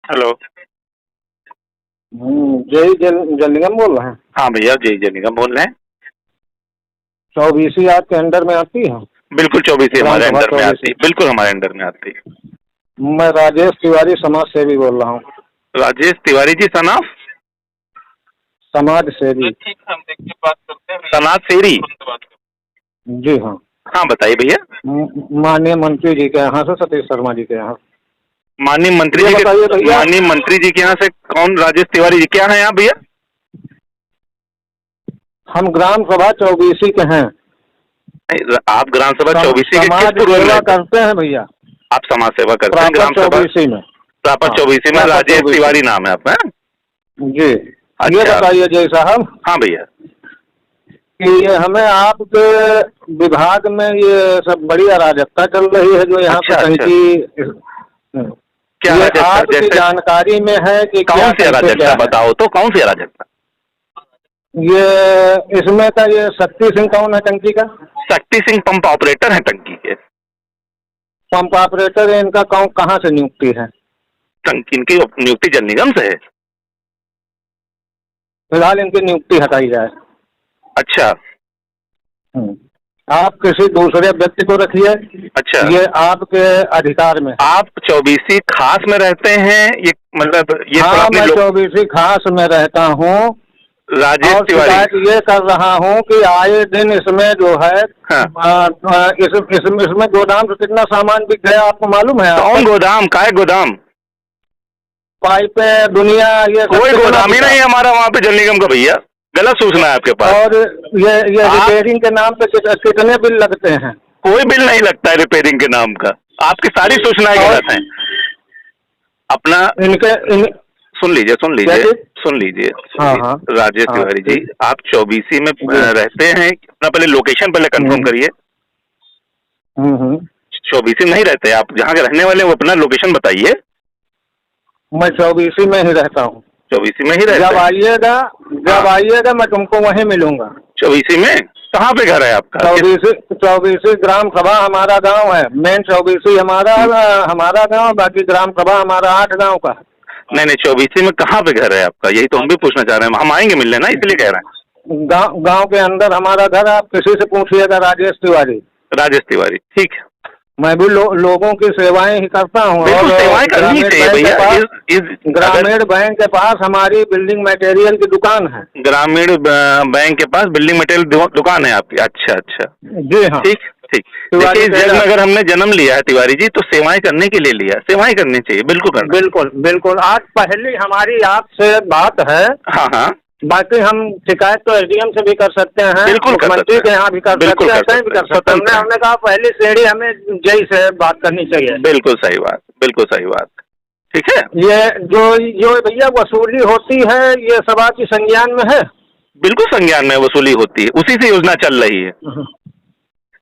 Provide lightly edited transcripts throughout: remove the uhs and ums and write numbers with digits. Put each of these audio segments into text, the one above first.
Hello. जय जल निगम बोल रहे हैं? हाँ भैया, जय जय निगम बोल रहे हैं। 24 आपके अंडर में आती है? बिल्कुल 24 हमारे अंडर में आती है, बिल्कुल हमारे अंडर में आती है। मैं राजेश तिवारी समाज सेवी बोल रहा हूँ। राजेश तिवारी जी सनाफ समाज सेवी। सनाथ सेरी। जी हाँ। हाँ बताइए भैया। माननीय मंत्री जी के यहाँ से, सतीश शर्मा जी के यहाँ। माननीय मंत्री जी के, माननीय मंत्री जी के यहाँ से कौन? राजेश तिवारी जी क्या है आप भैया? हम ग्राम सभा 24 के हैं। आप ग्राम सभा 24 के समाज सेवा करते हैं भैया। आप समाज सेवा करते हैं ग्राम सभा 24 में? प्रॉपर 24 में। राजेश तिवारी नाम है आपका? जी। ये बताइए जय साहब। हाँ भैया। कि ये हमें आपके विभाग में ये सब बड़ी अराजकता चल रही है जो यहाँ पे टंकी। क्या आपकी जानकारी में है कि कौन सी अराजकता? बताओ तो कौन सी अराजकता? ये इसमें का ये शक्ति सिंह कौन है टंकी का? शक्ति सिंह पंप ऑपरेटर है टंकी के। पंप ऑपरेटर है, इनका कहाँ से नियुक्ति है? टंकी इनकी नियुक्ति जल निगम से है। फिलहाल इनकी नियुक्ति हटाई जाए। अच्छा। आप किसी दूसरे व्यक्ति को रखिए। अच्छा। ये आपके अधिकार में। आप 24 खास में रहते हैं? ये मतलब ये हाँ, मैं 24 खास में रहता हूँ। राजेश तिवारी ये कर रहा हूँ कि आए दिन इसमें जो है इसमें गोदाम से कितना सामान बिक गया आपको मालूम है? कौन गोदाम? काय गोदाम? पाइपें दुनिया ये कोई गोदाम ही नहीं है हमारा वहाँ पे जल निगम का भैया। गलत सूचना है आपके पास। और ये रिपेयरिंग के नाम पे कितने बिल लगते हैं? कोई बिल नहीं लगता है रिपेयरिंग के नाम का। आपकी सारी सूचनाएं गलत हैं। अपना सुन लीजिए। हाँ। राजेश तिवारी जी, आप 24 में रहते हैं? अपना पहले लोकेशन पहले कंफर्म करिए। 24 में नहीं रहते आप? जहाँ के रहने वाले वो अपना लोकेशन बताइए। मैं 24 में ही रहता हूँ। 24 में ही रहते? जब आइएगा मैं तुमको वहीं मिलूंगा। 24 में कहाँ पे घर है आपका? 24 ग्राम सभा हमारा गांव है। मेन 24 हमारा गांव, बाकी ग्राम सभा हमारा 8 गांव का। नहीं 24 में कहाँ पे घर है आपका? यही तो हम भी पूछना चाह रहे हैं। हम आएंगे मिलने ना, इसलिए कह रहे हैं। गांव के अंदर हमारा घर। आप किसी से पूछिएगा राजेश तिवारी। ठीक है। मैं भी लोगों की सेवाएं ही करता हूँ। और सेवाएं करनी चाहिए भैया। ग्रामीण बैंक के पास हमारी बिल्डिंग मटेरियल की दुकान है। ग्रामीण बैंक के पास बिल्डिंग मटेरियल दुकान है आपकी? अच्छा। जी हाँ। ठीक। देखिए, इस जग में अगर हमने जन्म लिया है तिवारी जी, तो सेवाएं करने के लिए लिया। सेवाएं करनी चाहिए, बिल्कुल। आज पहली हमारी आपसे बात है। हाँ। बाकी हम शिकायत तो एसडीएम से भी कर सकते हैं, बिल्कुल मंत्री के यहाँ भी कर सकते हैं, कहीं भी कर सकते हैं। हमने कहा पहली श्रेणी हमें जय से बात करनी चाहिए। बिल्कुल सही बात। ठीक है। ये जो भैया वसूली होती है, ये सभा की संज्ञान में है? बिल्कुल संज्ञान में वसूली होती है, उसी से योजना चल रही है।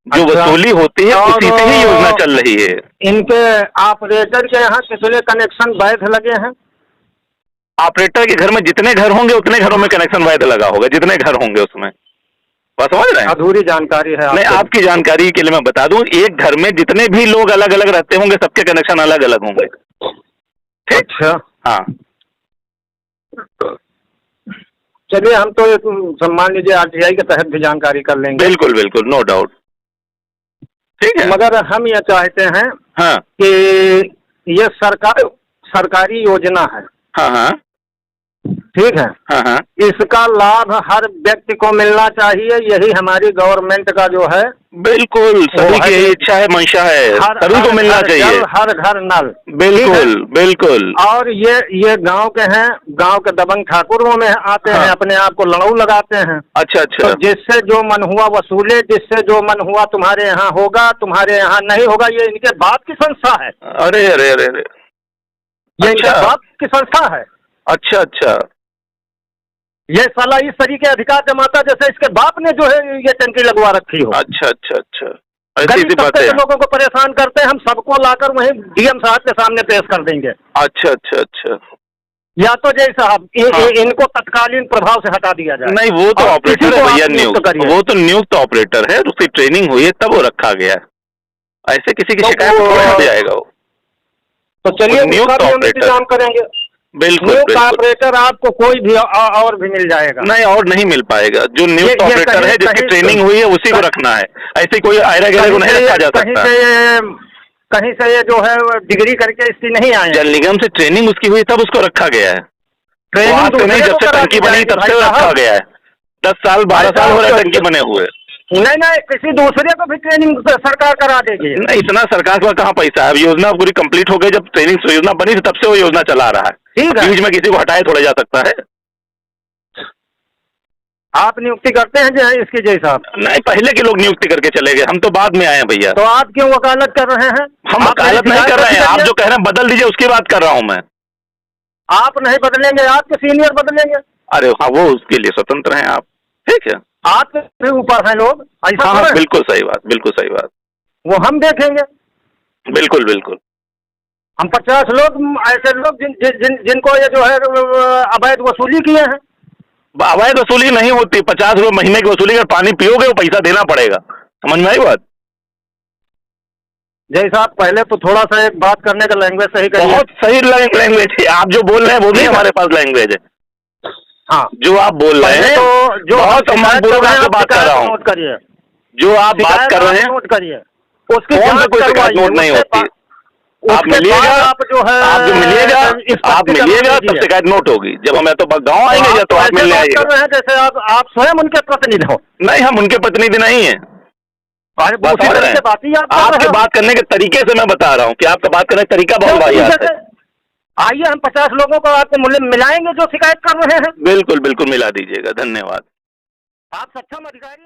जो वसूली होती है उसी से ही योजना चल रही है। इनके ऑपरेटर के यहाँ कितने कनेक्शन वैध लगे हैं? ऑपरेटर के घर में जितने घर होंगे उतने घरों में कनेक्शन वैध लगा होगा, जितने घर होंगे उसमें। बात समझ रहे हैं? अधूरी जानकारी है। नहीं, आपकी जानकारी के लिए मैं बता दूं, एक घर में जितने भी लोग अलग अलग रहते होंगे सबके कनेक्शन अलग अलग होंगे। अच्छा। हाँ। चलिए, हम तो सम्मान लीजिए आरटीआई के तहत भी जानकारी कर लेंगे। बिल्कुल, नो डाउट। ठीक है। मगर हम ये चाहते हैं कि ये सरकारी योजना है। हाँ। ठीक है। हाँ। इसका लाभ हर व्यक्ति को मिलना चाहिए, यही हमारी गवर्नमेंट का जो है। बिल्कुल, सभी की इच्छा है, मंशा है, सभी को मिलना चाहिए। हर घर नल। बिल्कुल। और ये गांव के हैं, गांव के दबंग ठाकुरों में आते हैं, अपने आप को लड़ाऊ लगाते हैं। अच्छा। तो जिससे जो मन हुआ वसूले, जिससे जो मन हुआ तुम्हारे यहाँ होगा, तुम्हारे यहाँ नहीं होगा। ये इनके बाप की संस्था है। अरे। ये इनके बाप की संस्था है। अच्छा। ये साला इस तरीके अधिकार जमाता जैसे इसके बाप ने जो है ये टंकी लगवा रखी हो। अच्छा। गरीब तबके के लोगों को परेशान करते हैं। हम सबको लाकर वहीं डीएम साहब के सामने पेश कर देंगे। अच्छा। या तो जय साहब इनको तत्कालीन प्रभाव से हटा दिया जाए। नहीं, वो तो ऑपरेटर है भैया, वो तो नियुक्त ऑपरेटर है, उसकी ट्रेनिंग हुई है तब वो रखा गया है। ऐसे किसी की शिकायत थोड़ा हट जाएगा वो। तो चलिए, नियुक्त ऑपरेटर इंतजाम करेंगे। बिल्कुल नियुक्त बिल्कुल। ऑपरेटर आपको कोई भी और भी मिल जाएगा। नहीं, और नहीं मिल पाएगा। जो नियुक्त ये ऑपरेटर है, जिसकी ट्रेनिंग हुई है, उसी को रखना है। ऐसे कोई आयरा गहरे को नहीं रखा जा सकता। कहीं से ये जो है डिग्री करके इसकी नहीं आए। जल निगम से ट्रेनिंग उसकी हुई तब उसको रखा गया है। ट्रेनिंग आज से नहीं, जब से टंकी बनी तब से रखा गया है। 10 साल 12 साल हो रहे हैं टंकी बने हुए। नहीं, किसी दूसरे को भी ट्रेनिंग सरकार करा देगी। नहीं, इतना सरकार का कहाँ पैसा है। अब योजना पूरी कंप्लीट हो गई। जब ट्रेनिंग योजना बनी थी तब से वो योजना चला रहा है। ठीक है, बीच में किसी को हटाए थोड़ा जा सकता है। आप नियुक्ति करते हैं जो इसकी जैसा? नहीं, पहले के लोग नियुक्ति करके चले गए, हम तो बाद में आए हैं भैया। तो आप क्यों वकालत कर रहे हैं? हम वकालत नहीं कर रहे हैं। आप जो कह रहे हैं बदल दीजिए, उसकी बात कर रहा हूँ मैं। आप नहीं बदलेंगे, आपके सीनियर बदलेंगे। अरे हाँ, वो उसके लिए स्वतंत्र हैं आप। ठीक है, आपके ऊपर हैं लोग, ऐसा हाँ, बिल्कुल सही बात, बिल्कुल सही बात। वो हम देखेंगे। बिल्कुल बिल्कुल। हम 50 लोग ऐसे लोग जिनको ये जो है अवैध वसूली किए हैं। अवैध वसूली नहीं होती। 50 रुपये महीने की वसूली, अगर पानी पियोगे वो पैसा देना पड़ेगा। समझ में आई बात? जैसा आप पहले तो थोड़ा सा एक बात करने का लैंग्वेज सही करिए। बहुत सही लैंग्वेज है। आप जो बोल रहे हैं वो भी हमारे पास लैंग्वेज है। हाँ, जो आप बोल रहे हैं तो जो बहुत सम्मानपूर्वक आपसे बात कर रहा हूँ। नोट करिए, जो आप बात कर रहे हैं नोट करिए। उसकी कौन सा कोई शिकायत नोट नहीं होती। आप मिलिएगा, आप जो है आप जो मिलिएगा, आप मिलिएगा तब शिकायत नोट होगी। जब हम तो गाँव आएंगे जब, तो आप मिलने आइएगा। जैसे आप स्वयं उनके प्रतिनिधि हो। नहीं, हम उनके प्रतिनिधि नहीं है। आपके बात करने के तरीके से मैं बता रहा हूँ कि आपका बात करने का तरीका बहुत वाहियात है। आइए, हम 50 लोगों को आपको मिलाएंगे जो शिकायत कर रहे हैं। बिल्कुल बिल्कुल, मिला दीजिएगा। धन्यवाद। आप सक्षम अधिकारी।